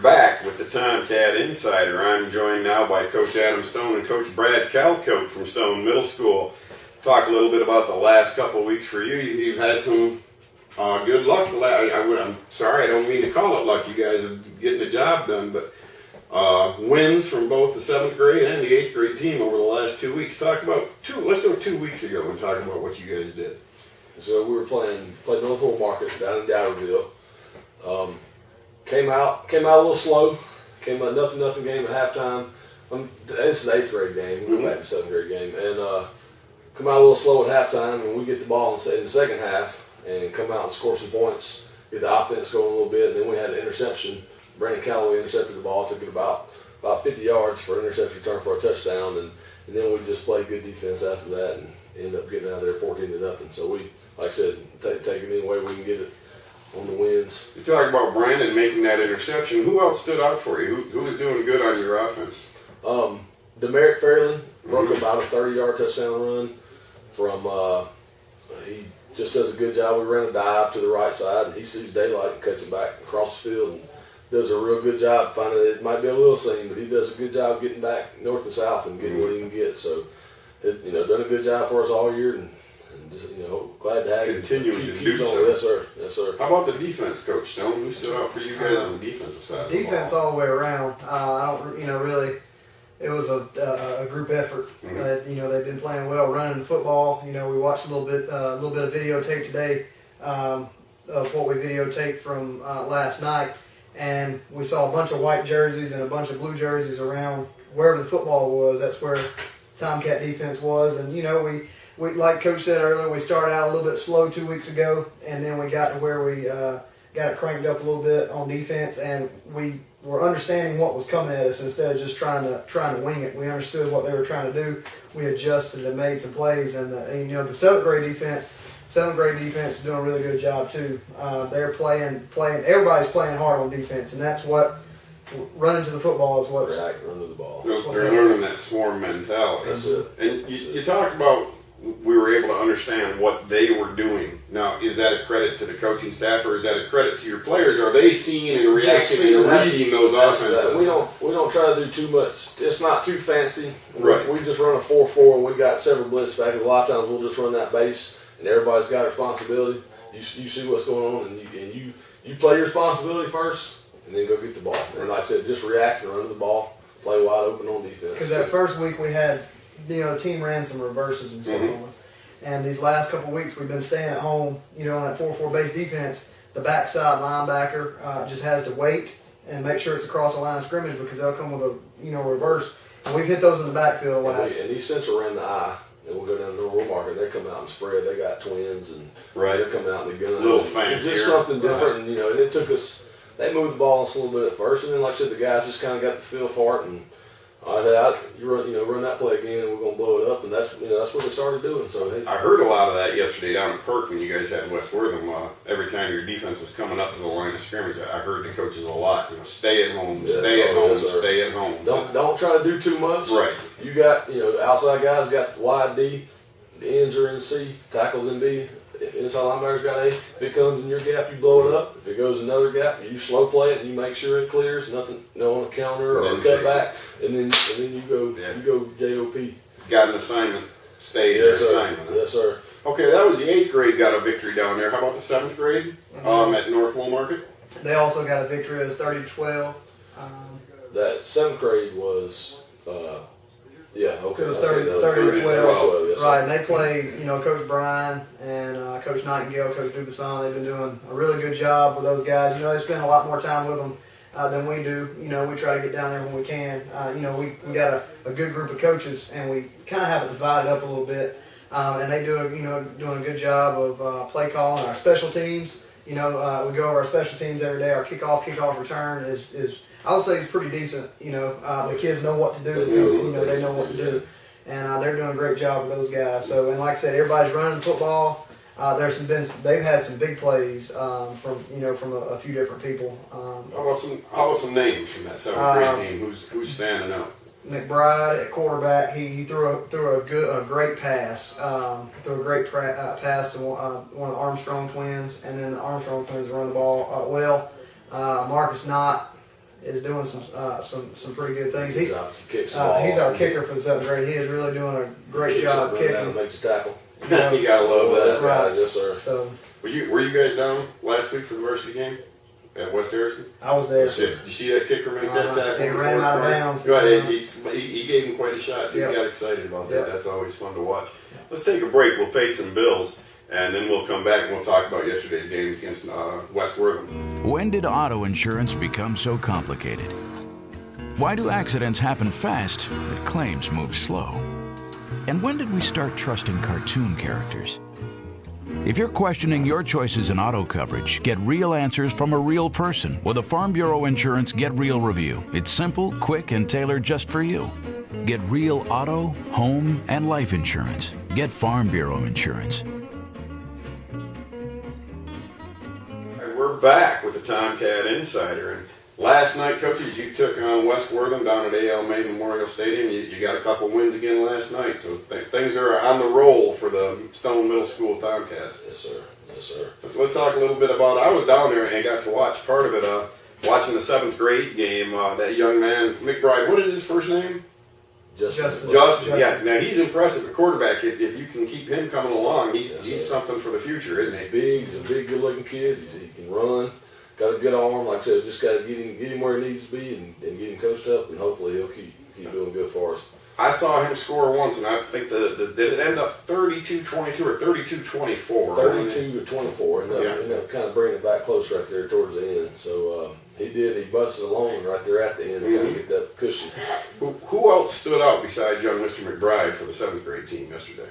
back with the Tomcat Insider. I'm joined now by Coach Adam Stone and Coach Brad Calcote from Stone Middle School. Talk a little bit about the last couple of weeks for you. You've had some good luck. I'm sorry, I don't mean to call it luck. You guys are getting the job done, but wins from both the 7th grade and the 8th grade team over the last 2 weeks. Let's go 2 weeks ago and talk about what you guys did. So we were played North Woolmarket down in Dowerville. Came out a little slow. Came out nothing game at halftime. This is an 8th grade game. We go back to 7th grade game, and come out a little slow at halftime, and we get the ball in the second half, and come out and score some points, get the offense going a little bit, and then we had an interception. Brandon Calloway intercepted the ball, took it about 50 yards for an interception return for a touchdown, and then we just played good defense after that, and ended up getting out of there 14-0. So we, like I said, take it any way we can get it on the wins. You talk about Brandon making that interception. Who else stood out for you? Who was doing good on your offense? Demerick Fairley broke about a 30-yard touchdown run from. He just does a good job. We ran a dive to the right side, and he sees daylight and cuts it back across the field, and does a real good job finding it. It might be a little seam, but he does a good job getting back north and south and getting what he can get. So, done a good job for us all year, and just, glad to have him. Continuing to do so. Yes, sir. Yes, sir. How about the defense, Coach Stone? Who stood out for you guys on the defensive side? Defense all the way around. I don't, really. It was a group effort. They've been playing well, running the football. We watched a little bit of videotape today of what we videotaped from last night, and we saw a bunch of white jerseys and a bunch of blue jerseys around wherever the football was. That's where Tomcat defense was, and we like Coach said earlier, we started out a little bit slow 2 weeks ago, and then we got to where we got it cranked up a little bit on defense, and we were understanding what was coming at us instead of just trying to wing it. We understood what they were trying to do. We adjusted and made some plays, and the 7th grade defense is doing a really good job too. They're playing. Everybody's playing hard on defense, and that's what running to the football is what's run to the ball. They're learning that swarm mentality. That's it. And you talked about we were able to understand what they were doing. Now, is that a credit to the coaching staff, or is that a credit to your players? Are they seeing and reacting and reading those offenses? We don't try to do too much. It's not too fancy. Right. We just run a 4-4, and we got several blitz back. A lot of times we'll just run that base, and everybody's got a responsibility. You see what's going on, and you play your responsibility first, and then go get the ball. And like I said, just react and run to the ball, play wide open on defense. Because that first week we had, the team ran some reverses and stuff on us. And these last couple of weeks we've been staying at home, on that 4-4 base defense. The backside linebacker just has to wait and make sure it's across the line of scrimmage, because they'll come with a reverse. And we've hit those in the backfield last. And East Central ran the eye. And we'll go down to the Woolmarket. They come out and spread. They got twins, and they're coming out in the gun. A little fancier. Just something different. And, and it took us. They moved the ball a little bit at first, and then, like I said, the guys just kind of got the feel for it. And run that play again, and we're gonna blow it up. And that's what they started doing. So hey. I heard a lot of that yesterday down in Perk when you guys had West Wortham. Every time your defense was coming up to the line of scrimmage, I heard the coaches a lot. Stay at home, stay at home, stay at home. Don't try to do too much. Right. You got outside guys got wide D, the ends are in C, tackles in B. Inside linebacker's got A. If it comes in your gap, you blow it up. If it goes another gap, you slow play it and you make sure it clears. Nothing, no on a counter or a cutback, and then you go JOP. Got an assignment. Stay in your assignment. Yes, sir. Okay, that was the 8th grade got a victory down there. How about the 7th grade at North Woolmarket? They also got a victory. It was 30-12. That 7th grade was. Okay. It was 30-12. Yes, right, and they play, Coach Bryan and Coach Nightingale, Coach Dubuisson. They've been doing a really good job with those guys. They spend a lot more time with them than we do. We try to get down there when we can. We got a good group of coaches, and we kind of have it divided up a little bit. And they doing a good job of play calling. Our special teams, we go over our special teams every day. Our kickoff return is I would say it's pretty decent. The kids know what to do. They know what to do, and they're doing a great job with those guys. So, and like I said, everybody's running the football. They've had some big plays from a few different people. How about some names from that 7th grade team? Who's standing out? McBride at quarterback. He threw a great pass. Pass to one of the Armstrong twins, and then the Armstrong twins run the ball well. Marcus Knott is doing some pretty good things. He kicks the ball. He's our kicker for the 7th grade. He is really doing a great job kicking. Makes a tackle. You gotta love that. That's right. Yes, sir. So were you guys down last week for the varsity game at West Harrison? I was there. Did you see that kicker make that tackle? He ran out of bounds. Go ahead. He gave him quite a shot too. Yep. He got excited about that. Yep. That's always fun to watch. Let's take a break. We'll pay some bills, and then we'll come back and we'll talk about yesterday's games against West Wortham. When did auto insurance become so complicated? Why do accidents happen fast but claims move slow? And when did we start trusting cartoon characters? If you're questioning your choices in auto coverage, get real answers from a real person with a Farm Bureau Insurance Get Real review. It's simple, quick, and tailored just for you. Get real auto, home, and life insurance. Get Farm Bureau Insurance. We're back with the Tomcat Insider, and last night, coaches, you took on West Wortham down at A.L. May Memorial Stadium. You got a couple wins again last night, so things are on the roll for the Stone Middle School Tomcats. Yes, sir. Yes, sir. So let's talk a little bit about. I was down there and got to watch part of it. Watching the 7th grade game. That young man, McBride. What is his first name? Justin. Yeah. Now he's impressive at quarterback. If you can keep him coming along, he's something for the future, isn't he? He's a big, good-looking kid. He can run. Got a good arm. Like I said, just got to get him where he needs to be and get him coached up, and hopefully he'll keep doing good for us. I saw him score once, and I think did it end up 32-22 or 32-24? 32-24. Ended up kind of bringing it back close right there towards the end. So he did. He busted a long one right there at the end to kind of get that cushion. Who else stood out besides young Mr. McBride for the 7th grade team yesterday?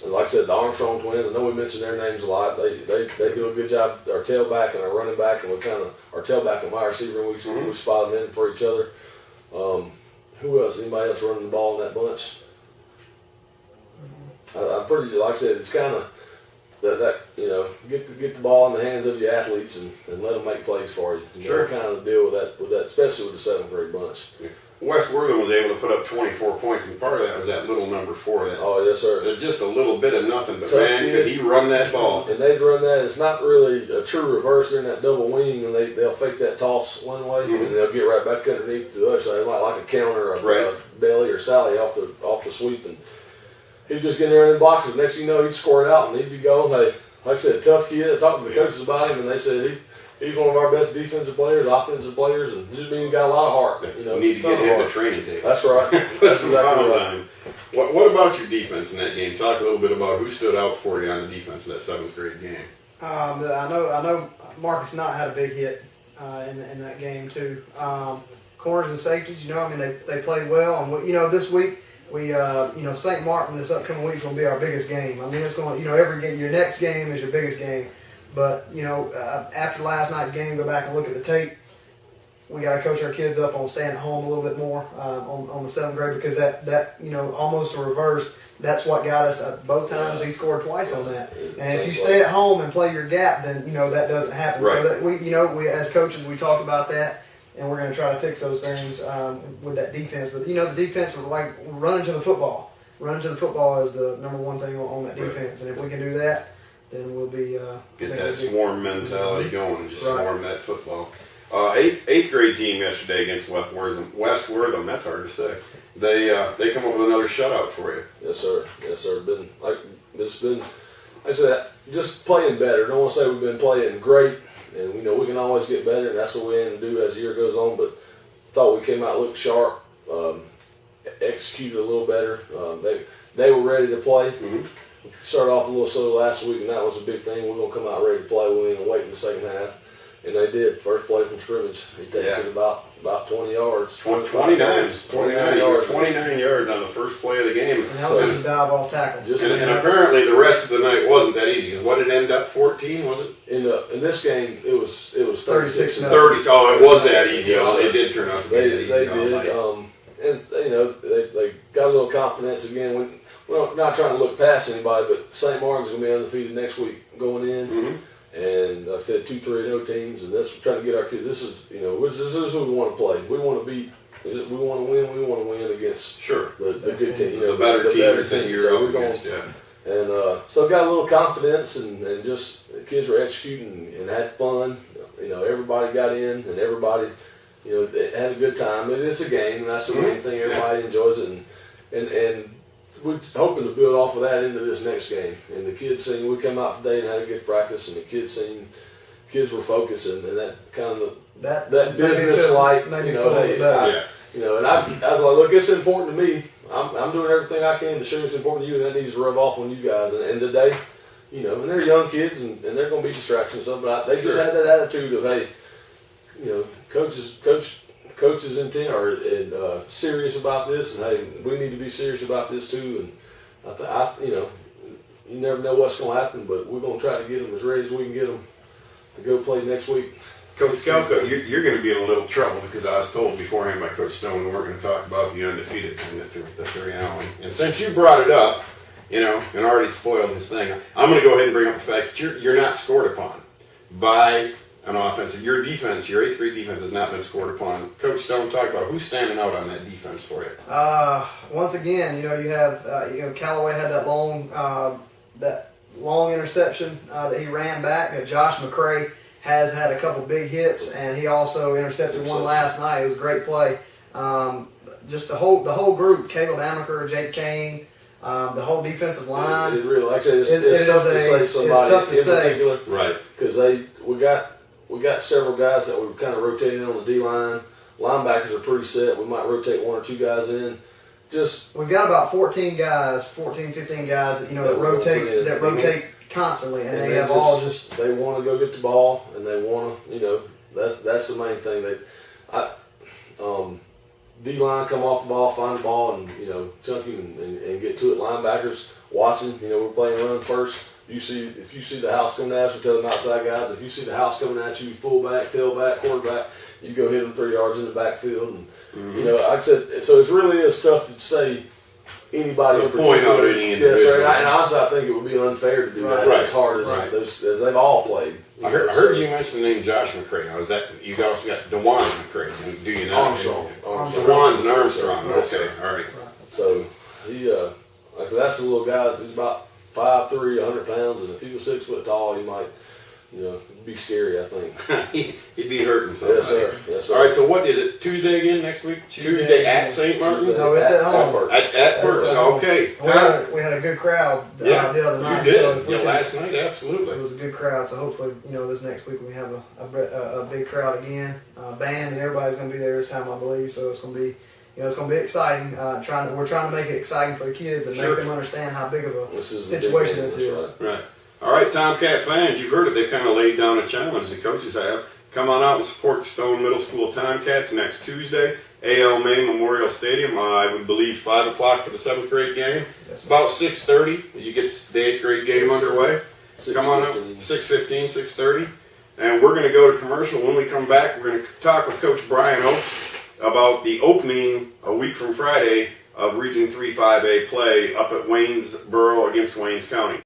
Like I said, the Armstrong twins, I know we mentioned their names a lot. They do a good job. Our tailback and our running back, and our tailback and wide receiver, we spot them in for each other. Who else? Anybody else running the ball in that bunch? I'm pretty, like I said, it's kind of that get the ball in the hands of your athletes and let them make plays for you. Sure. Kind of deal with that, especially with the 7th grade bunch. Yeah. West Wortham was able to put up 24 points, and part of that was that little number 4. Oh, yes, sir. Just a little bit of nothing, but Tough man, kid. could he run that ball. And they'd run that. It's not really a true reverse. They're in that double wing, and they'll fake that toss one way, and they'll get right back underneath to the other side. They might like a counter, a belly or Sally off the sweep. And he'd just get in there in the boxes. Next thing you know, he'd score it out, and he'd be going. Like I said, tough kid. I talked to the coaches about him, and they said he's one of our best defensive players, offensive players, and just means got a lot of heart. We need to get him to training table. That's right. Put some pounds on him. What about your defense in that game? Talk a little bit about who stood out for you on the defense in that 7th grade game. I know Marcus Knott had a big hit in that game too. Corners and safeties, they played well, and this week we St. Martin this upcoming week is going to be our biggest game. It's going every game. Your next game is your biggest game. But, after last night's game, go back and look at the tape. We got to coach our kids up on staying at home a little bit more on the 7th grade, because that almost a reverse. That's what got us both times. He scored twice on that. And if you stay at home and play your gap, then, that doesn't happen. Right. So that we as coaches, we talked about that, and we're going to try to fix those things with that defense. But, the defense was like running to the football. Running to the football is the number one thing on that defense. And if we can do that, then we'll be get that swarm mentality going and just swarm that football. 8th grade team yesterday against West Wortham. That's hard to say. They come up with another shutout for you. Yes, sir. Yes, sir. It's been like I said, just playing better. Don't want to say we've been playing great, and we can always get better, and that's what we aim to do as the year goes on. But thought we came out looked sharp, executed a little better. They were ready to play. Mm-hmm. Started off a little slow last week, and that was a big thing. We're going to come out ready to play. We ain't going to wait in the second half. And they did. First play from scrimmage. He takes it about 20 yards. 29 yards. 29 yards. 29 yards on the first play of the game. And that was a dive off tackle. And apparently the rest of the night wasn't that easy. Because what did it end up? 14, was it? In this game, it was 36 36-0. 30. So it was that easy. It did turn out to be that easy. They did. And they got a little confidence again. We're not trying to look past anybody, but St. Martin's going to be undefeated next week going in. Mm-hmm. And like I said, 2-3-0 teams, and that's trying to get our kids. This is who we want to play. We want to beat. We want to win. We want to win against the good team. The better teams that you're up against. And so got a little confidence, and just the kids were executing and had fun. everybody got in and everybody, had a good time. It's a game, and that's the main thing. Everybody enjoys it, and we're hoping to build off of that into this next game. And the kids seen, we come out today and had a good practice, and the kids were focused, and that kind of that business like, and I was like, look, it's important to me. I'm doing everything I can to show it's important to you, and that needs to rub off on you guys. And today, and they're young kids, and they're going to be distractions and stuff, but they just had that attitude of, hey, coach is intent or serious about this, and hey, we need to be serious about this too. And you never know what's going to happen, but we're going to try to get them as ready as we can get them to go play next week. Coach Calco, you're going to be in a little trouble because I was told beforehand by Coach Stone we're going to talk about the undefeated and the 3-0. And since you brought it up, and already spoiled this thing, I'm going to go ahead and bring up the fact that you're not scored upon by an offense. Your defense, your 8th grade defense, has not been scored upon. Coach Stone, talk about who's standing out on that defense for you. Once again, you have Callaway had that long interception that he ran back. Josh McCray has had a couple big hits, and he also intercepted one last night. It was a great play. Just the whole group: Caleb Amaker, Jake Kane, the whole defensive line. It really, like I said, it's tough to say somebody in particular, right? Because we got several guys that we're kind of rotating on the D line. Linebackers are pretty set. We might rotate 1 or 2 guys in. We've got about 15 guys that rotate constantly, and they have they want to go get the ball, and they want to, that's the main thing. D line come off the ball, find the ball, and chunk him and get to it. Linebackers watching, we're playing run first. If you see the house coming at you, tell them outside guys. If you see the house coming at you, fullback, tailback, quarterback, you go hit them 3 yards in the backfield, and like I said, so it really is tough to say anybody in particular. Point out any individual. And honestly, I think it would be unfair to do that as hard as they've all played. I heard you mention the name Josh McCray. Now, is that you also got DeJuan McCray? Do you know? Armstrong. DeJuan's and Armstrong. Okay, all right. So he, like I said, that's the little guy. He's about 5'3", 100 pounds, and if he was 6 foot tall, he might, be scary, I think. He'd be hurting somebody. Yes, sir. All right, so what is it, Tuesday again next week? Tuesday at St. Martin? No, it's at home. At Perch, okay. We had a good crowd the other night. You did. So Last night, absolutely. It was a good crowd, so hopefully, this next week we have a big crowd again. Band and everybody's going to be there this time, I believe, so it's going to be it's going to be exciting. We're trying to make it exciting for the kids and make them understand how big of a situation this is. Right. All right, Tomcat fans, you've heard it. They've kind of laid down a challenge. The coaches have. Come on out and support Stone Middle School Tomcats next Tuesday. A.L. May Memorial Stadium. I would believe 5 o'clock for the 7th grade game. Yes, about 6:30. You get the 8th grade game underway. Come on out. 6:15, 6:30. And we're going to go to commercial. When we come back, we're going to talk with Coach Brian Oakes about the opening a week from Friday of Region 3 5A play up at Waynesboro against Waynes County.